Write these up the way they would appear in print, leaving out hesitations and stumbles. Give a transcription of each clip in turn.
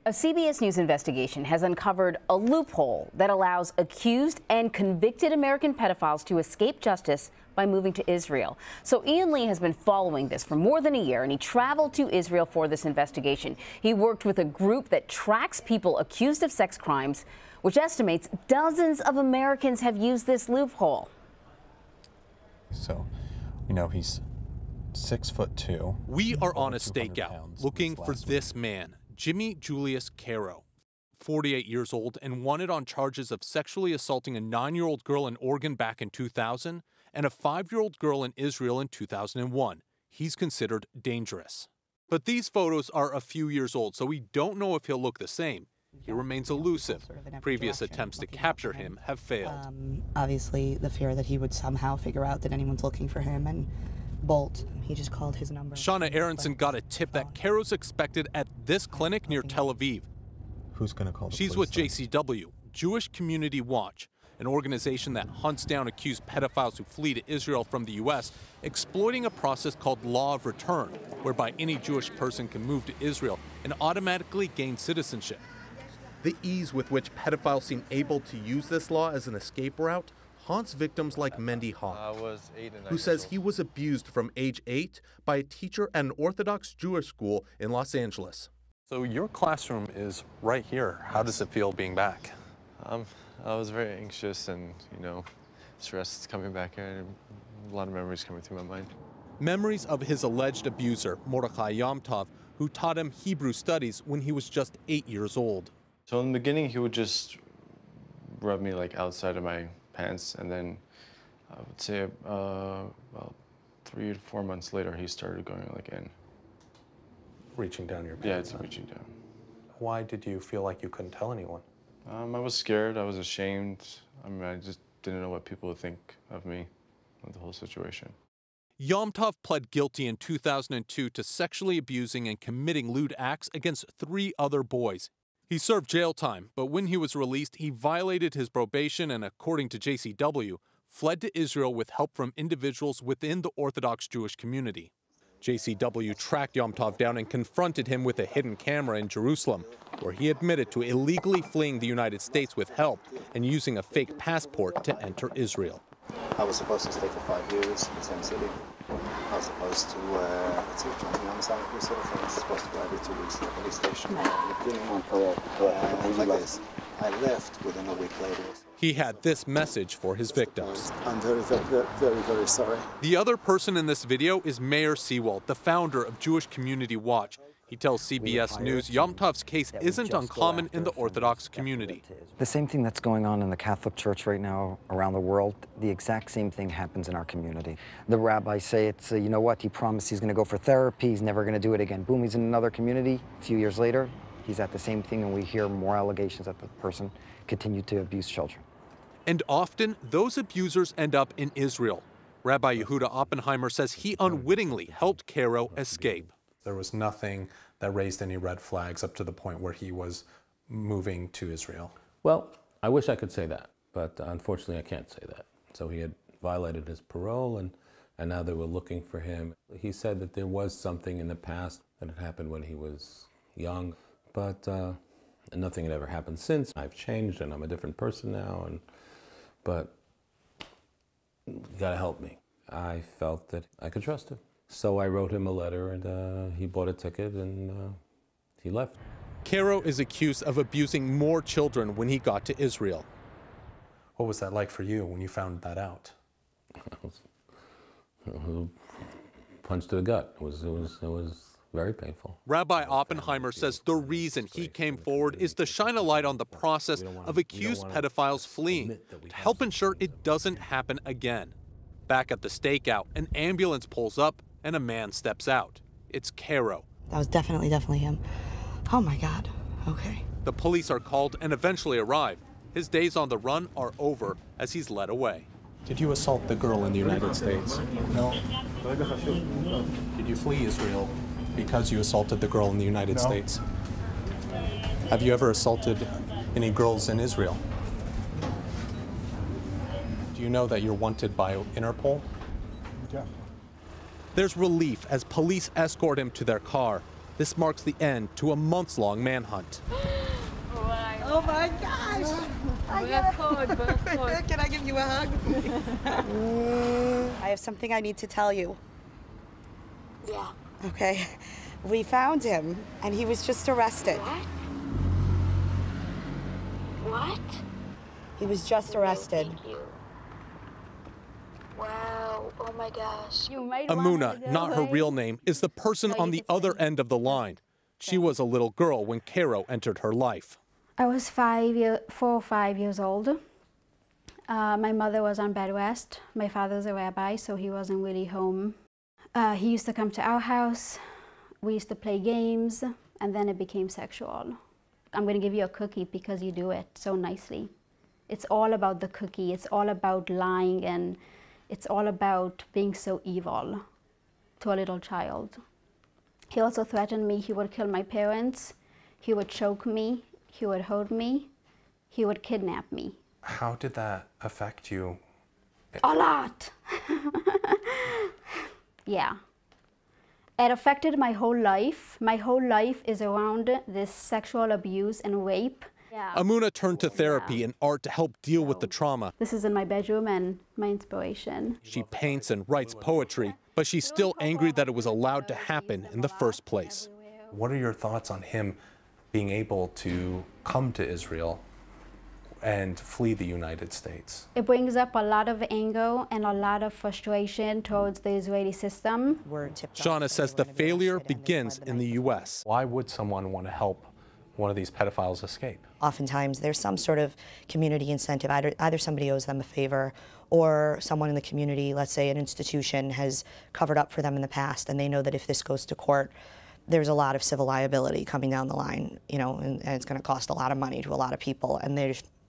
A CBS News investigation has uncovered a loophole that allows accused and convicted American pedophiles to escape justice by moving to Israel. So Ian Lee has been following this for more than a year, and he traveled to Israel for this investigation. He worked with a group that tracks people accused of sex crimes, which estimates dozens of Americans have used this loophole. So, you know, he's 6'2". We are on a stakeout looking for this man, Jimmy Julius Caro, 48 years old and wanted on charges of sexually assaulting a 9-year-old girl in Oregon back in 2000 and a 5-year-old girl in Israel in 2001. He's considered dangerous. But these photos are a few years old, so we don't know if he'll look the same. He remains elusive. Previous attempts to capture him have failed. Obviously, the fear that he would somehow figure out that anyone's looking for him and bolt. He just called his number. Shauna Aronson got a tip that Caro's expected at this clinic near Tel Aviv. Who's going to call the She's police with JCW, Jewish Community Watch, an organization that hunts down accused pedophiles who flee to Israel from the U.S., exploiting a process called Law of Return, whereby any Jewish person can move to Israel and automatically gain citizenship. The ease with which pedophiles seem able to use this law as an escape route haunts victims like Mendy Hawk, who says he was abused from age 8 by a teacher at an Orthodox Jewish school in Los Angeles. So your classroom is right here. How does it feel being back? I was very anxious and, stressed coming back here. A lot of memories coming through my mind. Memories of his alleged abuser, Mordechai Yom Tov, who taught him Hebrew studies when he was just 8 years old. So in the beginning, he would just rub me outside of my pants, and then I would say about 3 to 4 months later, he started going in. Reaching down your pants? Yeah, it's reaching down. Why did you feel like you couldn't tell anyone? I was scared, I was ashamed. I just didn't know what people would think of me with the whole situation. Yom Tov pled guilty in 2002 to sexually abusing and committing lewd acts against 3 other boys. He served jail time, but when he was released, he violated his probation and, according to JCW, fled to Israel with help from individuals within the Orthodox Jewish community. JCW tracked Yom Tov down and confronted him with a hidden camera in Jerusalem, where he admitted to illegally fleeing the United States with help and using a fake passport to enter Israel. I was supposed to stay for 5 years in the same city. I was supposed to, join the homicide sort of thing. I was supposed to go every 2 weeks to the police station. I left within a week later. He had this message for his victims. I'm very, very, very, very sorry. The other person in this video is Meir Seewald, the founder of Jewish Community Watch. He tells CBS News Yom Tov's case isn't uncommon in the Orthodox community. The same thing that's going on in the Catholic Church right now around the world, the exact same thing happens in our community. The rabbis say it's, you know what, he promised he's going to go for therapy, he's never going to do it again. Boom, he's in another community. A few years later, he's at the same thing, and we hear more allegations that the person continued to abuse children. And often, those abusers end up in Israel. Rabbi Yehuda Oppenheimer says he unwittingly helped Caro escape. There was nothing that raised any red flags up to the point where he was moving to Israel. Well, I wish I could say that, but unfortunately I can't say that. So he had violated his parole, and now they were looking for him. He said that there was something in the past that had happened when he was young, but nothing had ever happened since. I've changed and I'm a different person now, but you gotta help me. I felt that I could trust him. So I wrote him a letter, and he bought a ticket, and he left. Caro is accused of abusing more children when he got to Israel. What was that like for you when you found that out? Punch to the gut. It was very painful. Rabbi Oppenheimer says the reason he came forward is to shine a light on the process of accused pedophiles fleeing, to help ensure it doesn't happen again. Back at the stakeout, an ambulance pulls up and a man steps out. It's Caro. That was definitely him. Oh my God, okay. The police are called and eventually arrive. His days on the run are over as he's led away. Did you assault the girl in the United States? No. Did you flee Israel because you assaulted the girl in the United States? Have you ever assaulted any girls in Israel? Do you know that you're wanted by Interpol? Yeah. There's relief as police escort him to their car. This marks the end to a months-long manhunt. Oh my gosh! Can I give you a hug? I have something I need to tell you. Yeah. Okay. We found him, and he was just arrested. What? He was just arrested. Thank you. Wow. Oh my gosh. Amuna, not her real name, is the person on the other end of the line. She was a little girl when Caro entered her life. I was 4 or 5 years old. My mother was on bed rest. My father's a rabbi, so he wasn't really home. He used to come to our house. We used to play games, and then it became sexual. I'm going to give you a cookie because you do it so nicely. It's all about the cookie. It's all about lying, and it's all about being so evil to a little child. He also threatened me he would kill my parents, he would choke me, he would hold me, he would kidnap me. How did that affect you? A lot. Yeah. It affected my whole life. My whole life is around this sexual abuse and rape. Yeah. Amuna turned to therapy and art to help deal with the trauma. This is in my bedroom and my inspiration. She paints and writes poetry, but she's still angry that it was allowed to happen in the first place. What are your thoughts on him being able to come to Israel and flee the United States? It brings up a lot of anger and a lot of frustration towards the Israeli system. Shauna says the failure begins in the U.S. Why would someone want to help one of these pedophiles escape? Oftentimes there's some sort of community incentive. Either somebody owes them a favor, or someone in the community, let's say an institution, has covered up for them in the past, and they know that if this goes to court, there's a lot of civil liability coming down the line, you know, and it's going to cost a lot of money to a lot of people, and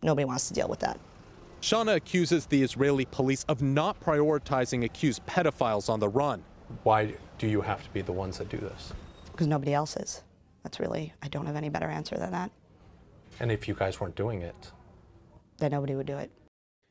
nobody wants to deal with that. Shauna accuses the Israeli police of not prioritizing accused pedophiles on the run. Why do you have to be the ones that do this? Because nobody else is. I don't have any better answer than that. And if you guys weren't doing it? Then nobody would do it.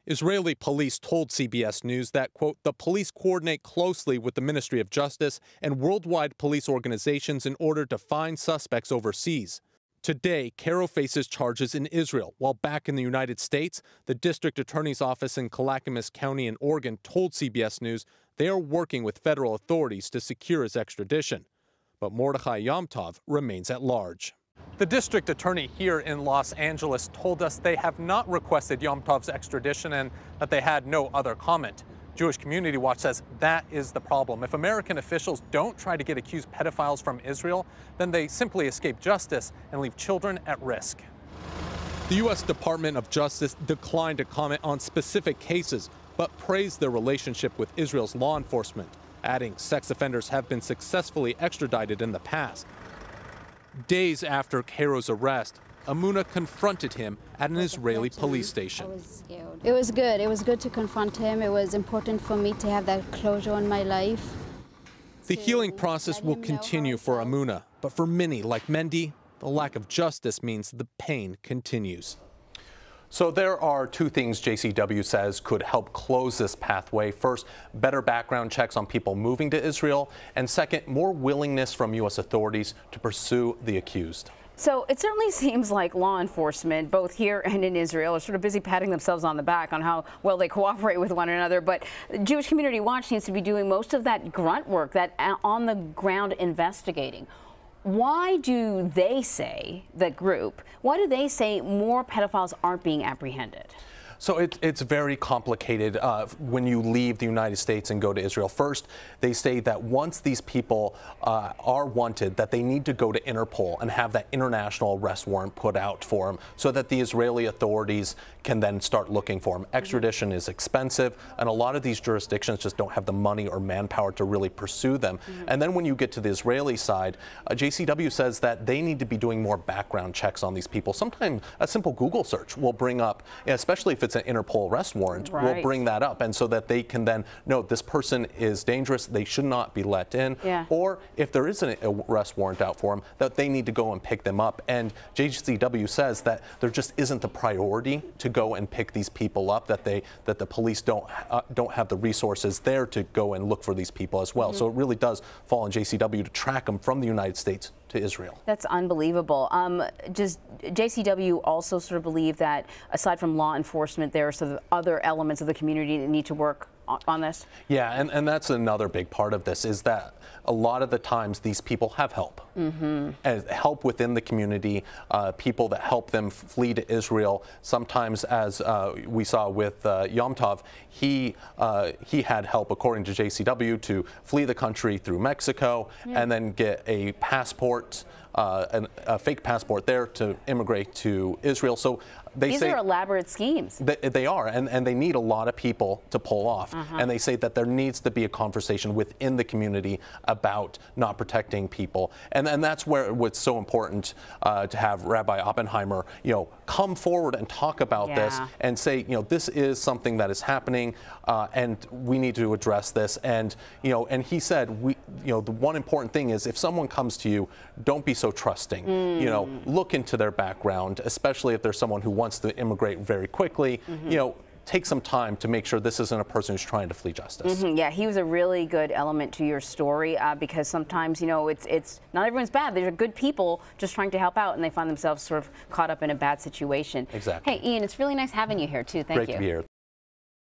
Israeli police told CBS News that, quote, the police coordinate closely with the Ministry of Justice and worldwide police organizations in order to find suspects overseas. Today, Caro faces charges in Israel, while back in the United States, the district attorney's office in Clackamas County in Oregon told CBS News they are working with federal authorities to secure his extradition. But Mordechai Yom Tov remains at large. The district attorney here in Los Angeles told us they have not requested Yom Tov's extradition and that they had no other comment. Jewish Community Watch says that is the problem. If American officials don't try to get accused pedophiles from Israel, then they simply escape justice and leave children at risk. The U.S. Department of Justice declined to comment on specific cases, but praised their relationship with Israel's law enforcement, adding sex offenders have been successfully extradited in the past. Days after Caro's arrest, Amuna confronted him at an Israeli police station. I was scared. It was good. It was good to confront him. It was important for me to have that closure in my life. The healing process will continue for Amuna, but for many like Mendy, the lack of justice means the pain continues. So there are two things JCW says could help close this pathway. First, better background checks on people moving to Israel. And second, more willingness from U.S. authorities to pursue the accused. So it certainly seems like law enforcement, both here and in Israel, are sort of busy patting themselves on the back on how well they cooperate with one another. But Jewish Community Watch seems to be doing most of that grunt work, that on-the-ground investigating. Why do they say, the group, why do they say more pedophiles aren't being apprehended? So it's very complicated when you leave the United States and go to Israel. First, they say that once these people are wanted, that they need to go to Interpol and have that international arrest warrant put out for them so that the Israeli authorities can then start looking for them. Extradition is expensive, and a lot of these jurisdictions just don't have the money or manpower to really pursue them. And then when you get to the Israeli side, JCW says that they need to be doing more background checks on these people. Sometimes a simple Google search will bring up, especially if it's an Interpol arrest warrant, will bring that up, and so that they can then know this person is dangerous, they should not be let in, or if there is an arrest warrant out for them, that they need to go and pick them up. And JCW says that there just isn't the priority to go and pick these people up, that the police don't have the resources there to go and look for these people as well. So it really does fall on JCW to track them from the United States to Israel. That's unbelievable. Does JCW also sort of believe that aside from law enforcement, there are sort of other elements of the community that need to work on this? Yeah, and that's another big part of this, is that a lot of the times these people have help. And help within the community, people that help them flee to Israel. Sometimes, as we saw with Yom Tov, he had help, according to JCW, to flee the country through Mexico and then get a passport, a fake passport there to immigrate to Israel. So these are elaborate schemes. They are, and they need a lot of people to pull off. And they say that there needs to be a conversation within the community about not protecting people. And that's what's so important to have Rabbi Oppenheimer, come forward and talk about this and say, this is something that is happening, and we need to address this. And and he said, the one important thing is, if someone comes to you, don't be so trusting. Look into their background, especially if there's someone who wants to immigrate very quickly. Take some time to make sure this isn't a person who's trying to flee justice. Yeah, he was a really good element to your story, because sometimes, it's not everyone's bad. There are good people just trying to help out, and they find themselves sort of caught up in a bad situation. Exactly. Hey, Ian, it's really nice having you here, too. Thank you. Great to be here.